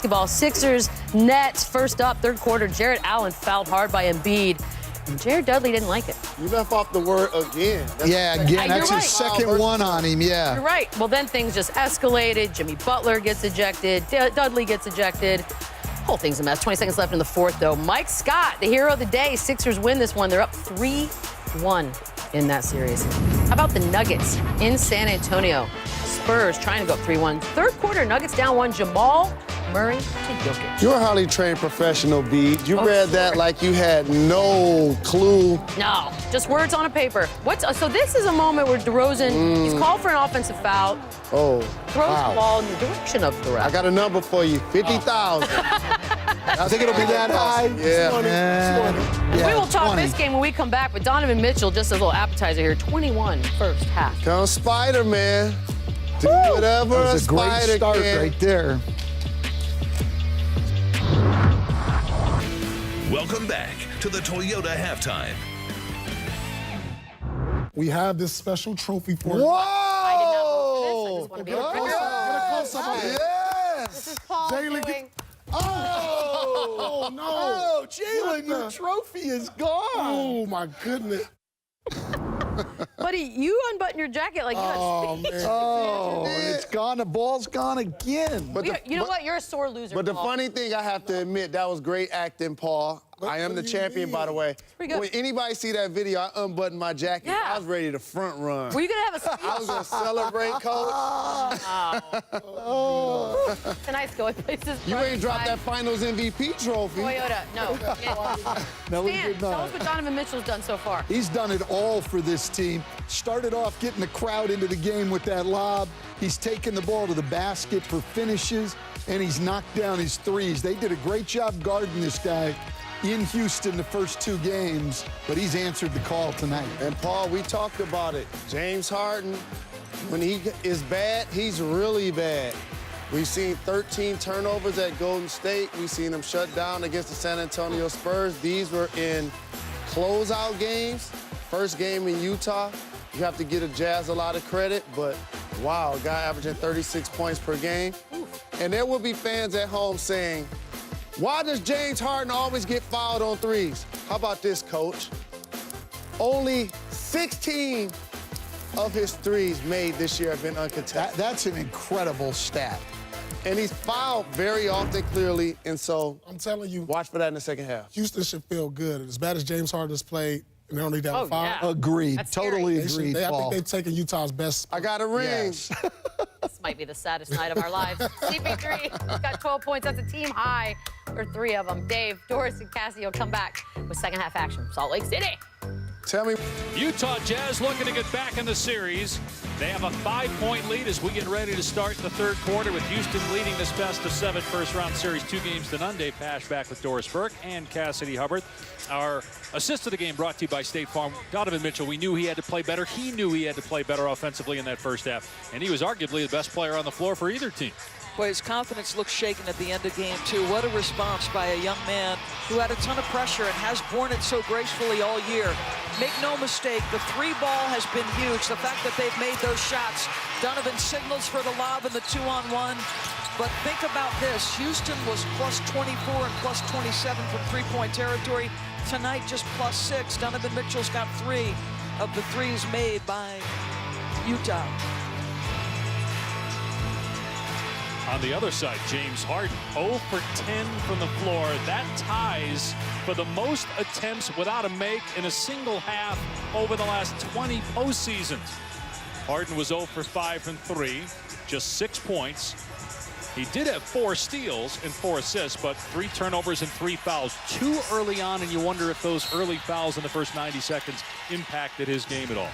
basketball, Sixers Nets first up, third quarter. Jarrett Allen fouled hard by Embiid. And Jared Dudley didn't like it. You left off the word again. Again. That's right. his second one on him, yeah. You're right. Well, then things just escalated. Jimmy Butler gets ejected. Dudley gets ejected. Whole thing's a mess. 20 seconds left in the fourth, though. Mike Scott, the hero of the day. Sixers win this one. They're up 3-1 in that series. How about the Nuggets in San Antonio? Spurs trying to go up 3-1. Third quarter, Nuggets down 1. Jamal Murray to Jokic. You're a highly trained professional, B. You read that like you had no clue. No, just words on a paper. So this is a moment where DeRozan, he's called for an offensive foul. Oh, Throws the ball in the direction of the ref. I got a number for you, 50,000. I think it'll be that high. Yeah. We will talk 20. this game when we come back, but Donovan Mitchell, just a little appetizer here, 21 first half. Come Spider-Man. Do whatever That was a great spider start can. right there. Welcome back to the Toyota Halftime. We have this special trophy for you. Whoa! I did not vote for this. I just want to be able to Get a close-up of it. This is Paul Jalen, doing. Oh, no. Oh, Jalen, What your the- trophy is gone. Oh, my goodness. Buddy, you unbutton your jacket like you Oh, had man. Oh, it's gone. The ball's gone again. But You know what? You're a sore loser. But the Paul. funny thing, I have to admit, that was great acting, Paul. I am the what do you champion, mean? by the way. pretty good. When anybody see that video, I unbuttoned my jacket. Yeah. I was ready to front run. Were you going to have a speech? I was going to celebrate, Coach. Tonight's going places. You ain't dropped that Finals MVP trophy. Toyota. No. No, we Stan, did tell not. us what Donovan Mitchell's done so far. He's done it all for this team. Started off getting the crowd into the game with that lob. He's taken the ball to the basket for finishes, and he's knocked down his threes. They did a great job guarding this guy in Houston the first two games, but he's answered the call tonight. And, Paul, we talked about it. James Harden, when he is bad, he's really bad. We've seen 13 turnovers at Golden State. We've seen him shut down against the San Antonio Spurs. These were in closeout games. First game in Utah. You have to give the Jazz a lot of credit, but wow, a guy averaging 36 points per game. And there will be fans at home saying, why does James Harden always get fouled on threes? How about this, Coach? Only 16 of his threes made this year have been uncontested. That's an incredible stat. And he's fouled very often, clearly, and so I'm telling you, watch for that in the second half. Houston should feel good. As bad as James Harden has played, and they're only down 5. yeah. Agreed. That's Totally scary. agreed, I Paul. think they've taken Utah's best. I got a ring. Yes. This might be the saddest night of our lives. CP3 got 12 points. That's a team high for 3 of them. Dave, Doris, and Cassie will come back with second half action. Salt Lake City. Tell me. Utah Jazz looking to get back in the series. They have a 5-point lead as we get ready to start the third quarter with Houston leading this best-of-7 first-round series 2 games to none. Dave Pasch back with Doris Burke and Cassidy Hubbard. Our assist of the game brought to you by State Farm. Donovan Mitchell, we knew he had to play better. He knew he had to play better offensively in that first half. And he was arguably the best player on the floor for either team. Boy, his confidence looked shaken at the end of game 2. What a response by a young man who had a ton of pressure and has borne it so gracefully all year. Make no mistake, the 3 ball has been huge. The fact that they've made those shots. Donovan signals for the lob in the 2-on-1. But think about this. Houston was plus 24 and plus 27 from 3-point territory. Tonight, just plus 6. Donovan Mitchell's got 3 of the 3s made by Utah. On the other side, James Harden, 0 for 10 from the floor. That ties for the most attempts without a make in a single half over the last 20 postseasons. Harden was 0 for 5 from 3, just 6 points. He did have 4 steals and 4 assists, but 3 turnovers and 3 fouls. Too early on, and you wonder if those early fouls in the first 90 seconds impacted his game at all.